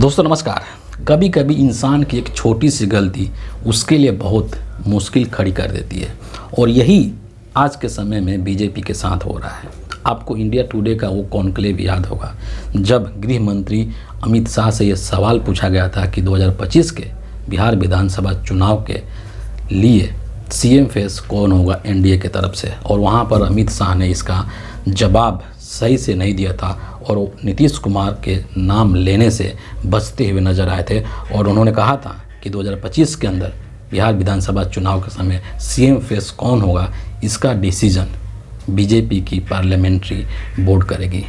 दोस्तों नमस्कार। कभी कभी इंसान की एक छोटी सी गलती उसके लिए बहुत मुश्किल खड़ी कर देती है और यही आज के समय में बीजेपी के साथ हो रहा है। आपको इंडिया टुडे का वो कॉन्क्लेव याद होगा जब गृह मंत्री अमित शाह से ये सवाल पूछा गया था कि 2025 के बिहार विधानसभा चुनाव के लिए सीएम फेस कौन होगा एनडीए के तरफ से, और वहाँ पर अमित शाह ने इसका जवाब सही से नहीं दिया था और वो नीतीश कुमार के नाम लेने से बचते हुए नजर आए थे। और उन्होंने कहा था कि 2025 के अंदर बिहार विधानसभा चुनाव के समय सीएम फेस कौन होगा इसका डिसीजन बीजेपी की पार्लियामेंट्री बोर्ड करेगी।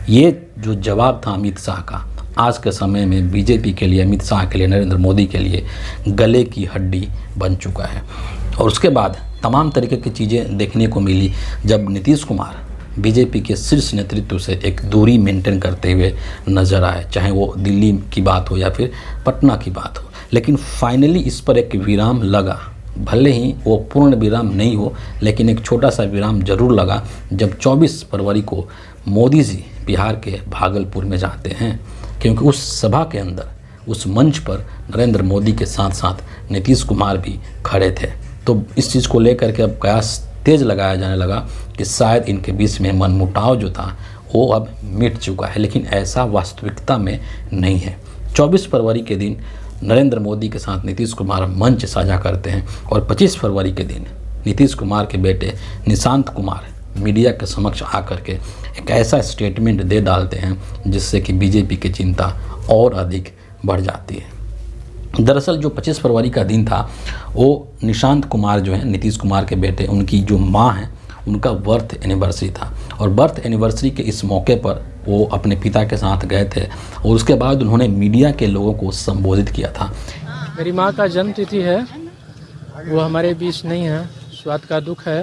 ये जो जवाब था अमित शाह का आज के समय में बीजेपी के लिए, अमित शाह के लिए, नरेंद्र मोदी के लिए गले की हड्डी बन चुका है। और उसके बाद तमाम तरीके की चीज़ें देखने को मिली जब नीतीश कुमार बीजेपी के शीर्ष नेतृत्व से एक दूरी मेंटेन करते हुए नजर आए, चाहे वो दिल्ली की बात हो या फिर पटना की बात हो। लेकिन फाइनली इस पर एक विराम लगा, भले ही वो पूर्ण विराम नहीं हो लेकिन एक छोटा सा विराम जरूर लगा जब 24 फरवरी को मोदी जी बिहार के भागलपुर में जाते हैं, क्योंकि उस सभा के अंदर, उस मंच पर नरेंद्र मोदी के साथ साथ नीतीश कुमार भी खड़े थे। तो इस चीज़ को लेकर के अब कयास तेज लगाया जाने लगा कि शायद इनके बीच में मनमुटाव जो था वो अब मिट चुका है, लेकिन ऐसा वास्तविकता में नहीं है। 24 फरवरी के दिन नरेंद्र मोदी के साथ नीतीश कुमार मंच साझा करते हैं और 25 फरवरी के दिन नीतीश कुमार के बेटे निशांत कुमार मीडिया के समक्ष आकर के एक ऐसा स्टेटमेंट दे डालते हैं जिससे कि बीजेपी की चिंता और अधिक बढ़ जाती है। दरअसल जो 25 फरवरी का दिन था वो निशांत कुमार जो हैं नीतीश कुमार के बेटे, उनकी जो माँ हैं उनका बर्थ एनिवर्सरी था और बर्थ एनिवर्सरी के इस मौके पर वो अपने पिता के साथ गए थे और उसके बाद उन्होंने मीडिया के लोगों को संबोधित किया था। मेरी माँ का जन्म तिथि है, वो हमारे बीच नहीं है, स्वाद का दुख है।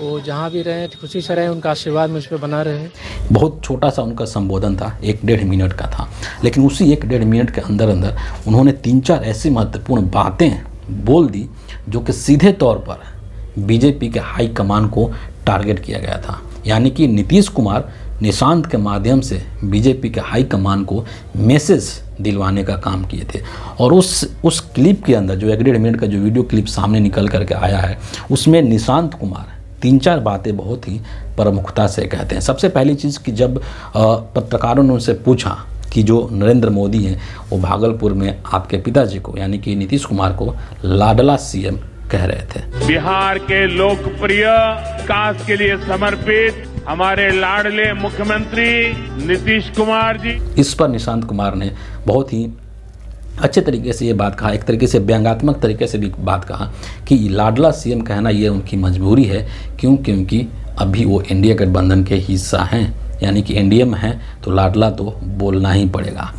वो जहाँ भी रहे खुशी से रहे, उनका आशीर्वाद मुझ पर बना रहे। बहुत छोटा सा उनका संबोधन था, 1-1.5 मिनट का था, लेकिन उसी 1-1.5 मिनट के अंदर अंदर उन्होंने 3-4 ऐसी महत्वपूर्ण बातें बोल दी जो कि सीधे तौर पर बीजेपी के हाई कमान को टारगेट किया गया था। यानी कि नीतीश कुमार निशांत के माध्यम से बीजेपी के हाई कमान को मैसेज दिलवाने का काम किए थे। और उस क्लिप के अंदर जो 1-1.5 मिनट का जो वीडियो क्लिप सामने निकल करके आया है उसमें निशांत कुमार 3-4 बातें बहुत ही प्रमुखता से कहते हैं। सबसे पहली चीज़ कि जब पत्रकारों ने उनसे पूछा कि जो नरेंद्र मोदी हैं वो भागलपुर में आपके पिताजी को यानी कि नीतीश कुमार को लाडला सीएम कह रहे थे। बिहार के लोकप्रिय विकास के लिए समर्पित हमारे लाडले मुख्यमंत्री नीतीश कुमार जी, इस पर निशांत कुमार ने बहुत ही अच्छे तरीके से ये बात कहा, एक तरीके से व्यंग्यात्मक तरीके से भी बात कहा कि लाडला सीएम कहना ये उनकी मजबूरी है, क्योंकि अभी वो एनडीए गठबंधन के हिस्सा हैं, यानी कि एनडीए में हैं तो लाडला तो बोलना ही पड़ेगा।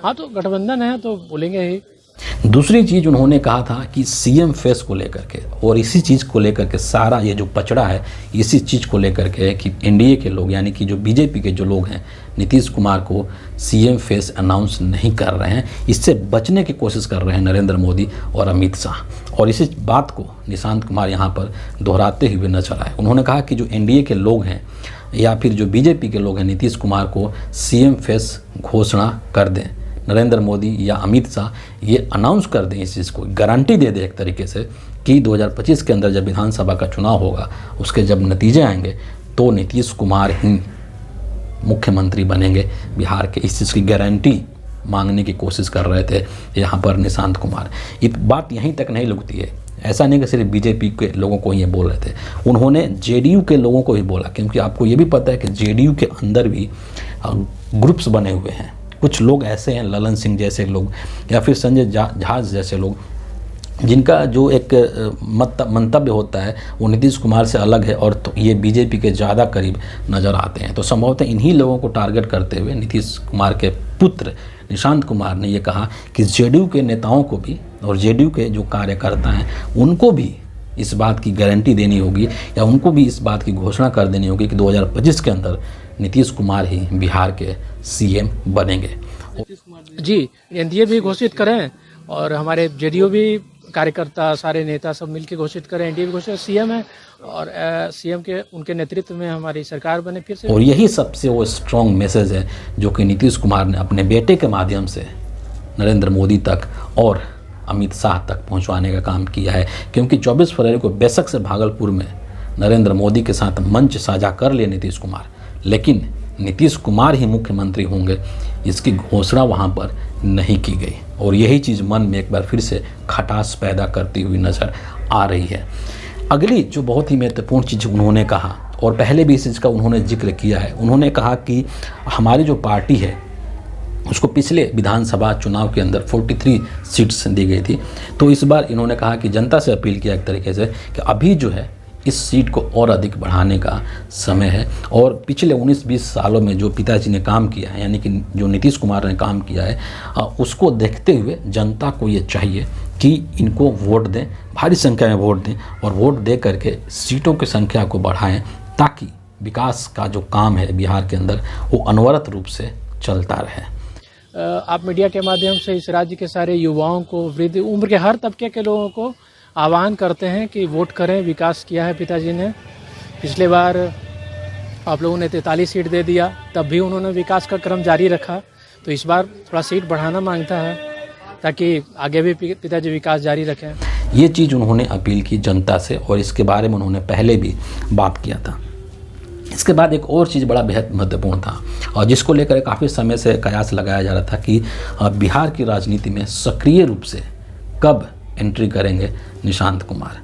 हाँ, तो गठबंधन है तो बोलेंगे ही। दूसरी चीज़ उन्होंने कहा था कि सीएम फेस को लेकर के और इसी चीज़ को लेकर के सारा ये जो पचड़ा है इसी चीज़ को लेकर के है कि एनडीए के लोग यानी कि जो बीजेपी के जो लोग हैं नीतीश कुमार को सीएम फेस अनाउंस नहीं कर रहे हैं, इससे बचने की कोशिश कर रहे हैं नरेंद्र मोदी और अमित शाह। और इसी बात को निशांत कुमार यहाँ पर दोहराते हुए नजर आए। उन्होंने कहा कि जो एनडीए के लोग हैं या फिर जो बीजेपी के लोग हैं नीतीश कुमार को सीएम फेस घोषणा कर दें, नरेंद्र मोदी या अमित शाह ये अनाउंस कर दें, इस चीज़ को गारंटी दे दें एक तरीके से कि 2025 के अंदर जब विधानसभा का चुनाव होगा उसके जब नतीजे आएंगे तो नीतीश कुमार ही मुख्यमंत्री बनेंगे बिहार के। इस चीज़ की गारंटी मांगने की कोशिश कर रहे थे यहाँ पर निशांत कुमार। ये बात यहीं तक नहीं रुकती है, ऐसा नहीं कि सिर्फ बीजेपी के लोगों को ये बोल रहे थे, उन्होंने जेडीयू के लोगों को भी बोला, क्योंकि आपको ये भी पता है कि जेडीयू के अंदर भी ग्रुप्स बने हुए हैं। कुछ लोग ऐसे हैं, ललन सिंह जैसे लोग या फिर संजय झा जैसे लोग, जिनका जो एक मंतव्य होता है वो नीतीश कुमार से अलग है और तो ये बीजेपी के ज़्यादा करीब नज़र आते हैं। तो संभवतः इन्हीं लोगों को टारगेट करते हुए नीतीश कुमार के पुत्र निशांत कुमार ने ये कहा कि जेडीयू के नेताओं को भी और जेडीयू के जो कार्यकर्ता हैं उनको भी इस बात की गारंटी देनी होगी या उनको भी इस बात की घोषणा कर देनी होगी कि 2025 के अंदर नीतीश कुमार ही बिहार के सीएम बनेंगे। जी, एनडीए भी घोषित करें और हमारे जेडीयू भी कार्यकर्ता सारे नेता सब मिलकर घोषित करें, एनडीए भी घोषित, सीएम है और सीएम के उनके नेतृत्व में हमारी सरकार बने फिर से। और यही सबसे वो स्ट्रॉन्ग मैसेज है जो कि नीतीश कुमार ने अपने बेटे के माध्यम से नरेंद्र मोदी तक और अमित शाह तक पहुंचवाने का काम किया है। क्योंकि 24 फरवरी को बेशक से भागलपुर में नरेंद्र मोदी के साथ मंच साझा कर लिए नीतीश कुमार, लेकिन नीतीश कुमार ही मुख्यमंत्री होंगे इसकी घोषणा वहां पर नहीं की गई, और यही चीज़ मन में एक बार फिर से खटास पैदा करती हुई नज़र आ रही है। अगली जो बहुत ही महत्वपूर्ण चीज़ उन्होंने कहा, और पहले भी इस चीज़ का उन्होंने जिक्र किया है, उन्होंने कहा कि हमारी जो पार्टी है उसको पिछले विधानसभा चुनाव के अंदर 43 सीट्स दी गई थी, तो इस बार इन्होंने कहा कि जनता से अपील किया एक तरीके से कि अभी जो है इस सीट को और अधिक बढ़ाने का समय है, और पिछले 19-20 सालों में जो पिताजी ने काम किया है, यानी कि जो नीतीश कुमार ने काम किया है, उसको देखते हुए जनता को ये चाहिए कि इनको वोट दें, भारी संख्या में वोट दें, और वोट दे करके सीटों की संख्या को बढ़ाएं, ताकि विकास का जो काम है बिहार के अंदर वो अनवरत रूप से चलता रहे। आप मीडिया के माध्यम से इस राज्य के सारे युवाओं को, वृद्ध उम्र के हर तबके के लोगों को आह्वान करते हैं कि वोट करें। विकास किया है पिताजी ने, पिछले बार आप लोगों ने 43 सीट दे दिया, तब भी उन्होंने विकास का क्रम जारी रखा, तो इस बार थोड़ा सीट बढ़ाना मांगता है ताकि आगे भी पिताजी विकास जारी रखें। ये चीज़ उन्होंने अपील की जनता से, और इसके बारे में उन्होंने पहले भी बात किया था। इसके बाद एक और चीज़ बड़ा बेहद महत्वपूर्ण था, और जिसको लेकर काफ़ी समय से कयास लगाया जा रहा था कि बिहार की राजनीति में सक्रिय रूप से कब एंट्री करेंगे निशांत कुमार।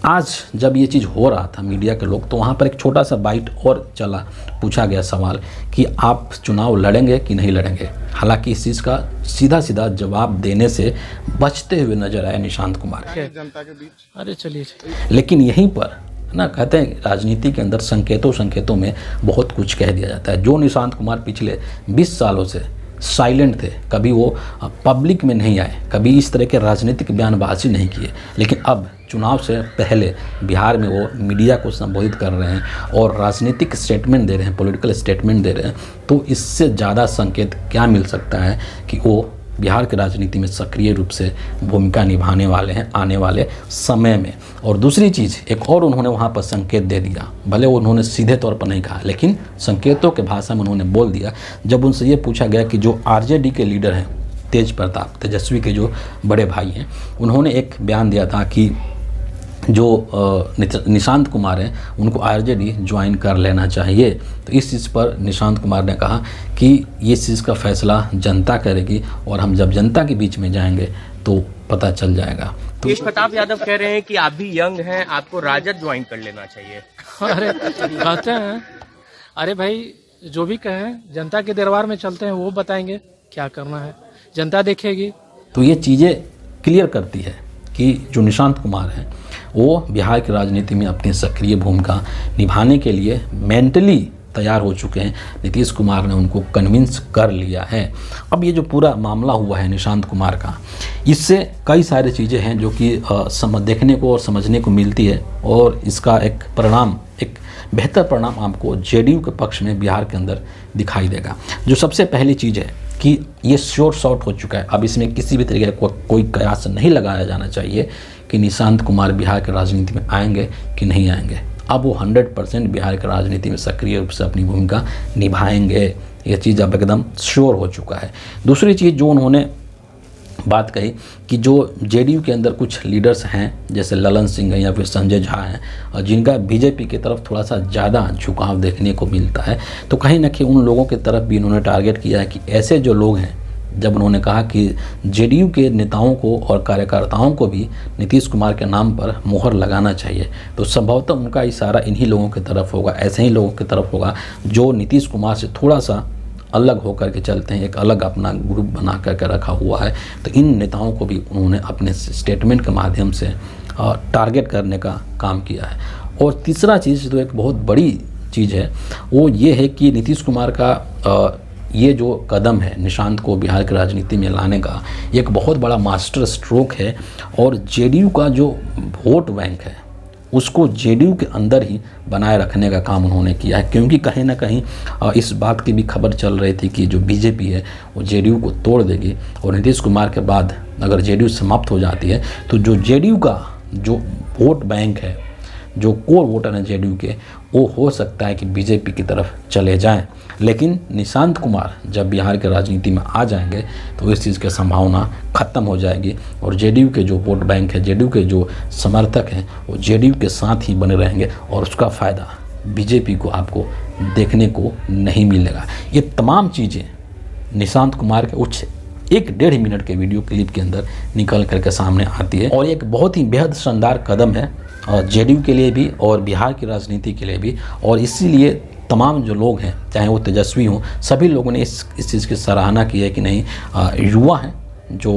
आज जब ये चीज़ हो रहा था मीडिया के लोग, तो वहाँ पर एक छोटा सा बाइट और चला, पूछा गया सवाल कि आप चुनाव लड़ेंगे कि नहीं लड़ेंगे। हालांकि इस चीज़ का सीधा सीधा जवाब देने से बचते हुए नजर आए निशांत कुमार जनता के बीच। अरे चलिए, लेकिन यहीं पर ना कहते हैं राजनीति के अंदर संकेतों में बहुत कुछ कह दिया जाता है। जो निशांत कुमार पिछले 20 सालों से साइलेंट थे, कभी वो पब्लिक में नहीं आए, कभी इस तरह के राजनीतिक बयानबाजी नहीं किए, लेकिन अब चुनाव से पहले बिहार में वो मीडिया को संबोधित कर रहे हैं और राजनीतिक स्टेटमेंट दे रहे हैं, पॉलिटिकल स्टेटमेंट दे रहे हैं, तो इससे ज़्यादा संकेत क्या मिल सकता है कि वो बिहार की राजनीति में सक्रिय रूप से भूमिका निभाने वाले हैं आने वाले समय में। और दूसरी चीज़ एक और उन्होंने वहाँ पर संकेत दे दिया, भले वो उन्होंने सीधे तौर पर नहीं कहा, लेकिन संकेतों के भाषा में उन्होंने बोल दिया। जब उनसे ये पूछा गया कि जो आरजेडी के लीडर हैं तेज प्रताप, तेजस्वी के जो बड़े भाई हैं, उन्होंने एक बयान दिया था कि जो निशांत कुमार हैं उनको आरजेडी ज्वाइन कर लेना चाहिए। तो इस चीज़ पर निशांत कुमार ने कहा कि ये चीज़ का फैसला जनता करेगी, और हम जब जनता के बीच में जाएंगे तो पता चल जाएगा। तो तेज प्रताप यादव कह रहे हैं कि आप भी यंग हैं, आपको राजद ज्वाइन कर लेना चाहिए। अरे कहते हैं, अरे भाई जो भी कहें, जनता के दरबार में चलते हैं, वो बताएंगे क्या करना है, जनता देखेगी। तो ये चीज़ें क्लियर करती है कि जो निशांत कुमार हैं वो बिहार की राजनीति में अपनी सक्रिय भूमिका निभाने के लिए मेंटली तैयार हो चुके हैं। नीतीश कुमार ने उनको कन्विंस कर लिया है। अब ये जो पूरा मामला हुआ है निशांत कुमार का, इससे कई सारी चीज़ें हैं जो कि देखने को और समझने को मिलती है, और इसका एक परिणाम, एक बेहतर परिणाम आपको जेडीयू के पक्ष में बिहार के अंदर दिखाई देगा। जो सबसे पहली चीज़ है कि ये श्योर शॉट हो चुका है, अब इसमें किसी भी तरीके का कोई कयास नहीं लगाया जाना चाहिए कि निशांत कुमार बिहार की राजनीति में आएंगे कि नहीं आएंगे। अब वो 100% बिहार की राजनीति में सक्रिय रूप से अपनी भूमिका निभाएंगे, ये चीज़ अब एकदम श्योर हो चुका है। दूसरी चीज़ जो उन्होंने बात कही कि जो जेडीयू के अंदर कुछ लीडर्स हैं जैसे ललन सिंह हैं या फिर संजय झा हैं, और जिनका बीजेपी की तरफ थोड़ा सा ज़्यादा झुकाव देखने को मिलता है, तो कहीं ना कहीं उन लोगों की तरफ भी इन्होंने टारगेट किया है कि ऐसे जो लोग हैं, जब उन्होंने कहा कि जेडीयू के नेताओं को और कार्यकर्ताओं को भी नीतीश कुमार के नाम पर मोहर लगाना चाहिए, तो संभवतः उनका इशारा इन्हीं लोगों की तरफ होगा, ऐसे ही लोगों की तरफ होगा जो नीतीश कुमार से थोड़ा सा अलग होकर के चलते हैं, एक अलग अपना ग्रुप बना करके रखा हुआ है। तो इन नेताओं को भी उन्होंने अपने स्टेटमेंट के माध्यम से टारगेट करने का काम किया है। और तीसरा चीज़ जो एक बहुत बड़ी चीज़ है वो ये है कि नीतीश कुमार का ये जो कदम है निशांत को बिहार की राजनीति में लाने का, एक बहुत बड़ा मास्टर स्ट्रोक है, और जेडीयू का जो वोट बैंक है उसको जेडीयू के अंदर ही बनाए रखने का काम उन्होंने किया है। क्योंकि कहीं ना कहीं इस बात की भी खबर चल रही थी कि जो बीजेपी है वो जेडीयू को तोड़ देगी, और नीतीश कुमार के बाद अगर जेडीयू समाप्त हो जाती है तो जो जेडीयू का जो वोट बैंक है, जो कोर वोटर हैं जेडीयू के, वो हो सकता है कि बीजेपी की तरफ चले जाएं। लेकिन निशांत कुमार जब बिहार के राजनीति में आ जाएंगे तो इस चीज़ की संभावना ख़त्म हो जाएगी और जेडीयू के जो वोट बैंक है, जेडीयू के जो समर्थक हैं, वो जेडीयू के साथ ही बने रहेंगे और उसका फ़ायदा बीजेपी को आपको देखने को नहीं मिलेगा। ये तमाम चीज़ें निशांत कुमार के उच्च 1-1.5 मिनट के वीडियो क्लिप के अंदर निकल करके सामने आती है और एक बहुत ही बेहद शानदार कदम है जेडीयू के लिए भी और बिहार की राजनीति के लिए भी। और इसीलिए तमाम जो लोग हैं, चाहे वो तेजस्वी हों, सभी लोगों ने इस चीज़ की सराहना की है कि नहीं, युवा हैं जो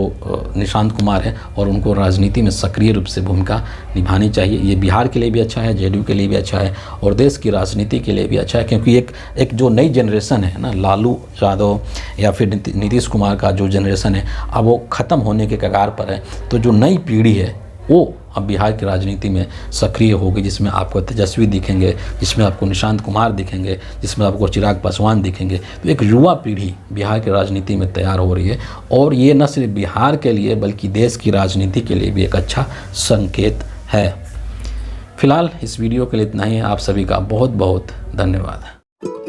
निशांत कुमार हैं और उनको राजनीति में सक्रिय रूप से भूमिका निभानी चाहिए। ये बिहार के लिए भी अच्छा है, जेडीयू के लिए भी अच्छा है और देश की राजनीति के लिए भी अच्छा है, क्योंकि एक जो नई जनरेशन है ना, लालू यादव या फिर नीतीश कुमार का जो जनरेशन है, अब वो ख़त्म होने के कगार पर है। तो जो नई पीढ़ी है वो अब बिहार की राजनीति में सक्रिय होगी, जिसमें आपको तेजस्वी दिखेंगे, जिसमें आपको निशांत कुमार दिखेंगे, जिसमें आपको चिराग पासवान दिखेंगे। तो एक युवा पीढ़ी बिहार की राजनीति में तैयार हो रही है और ये न सिर्फ बिहार के लिए बल्कि देश की राजनीति के लिए भी एक अच्छा संकेत है। फिलहाल इस वीडियो के लिए इतना ही है। आप सभी का बहुत बहुत धन्यवाद।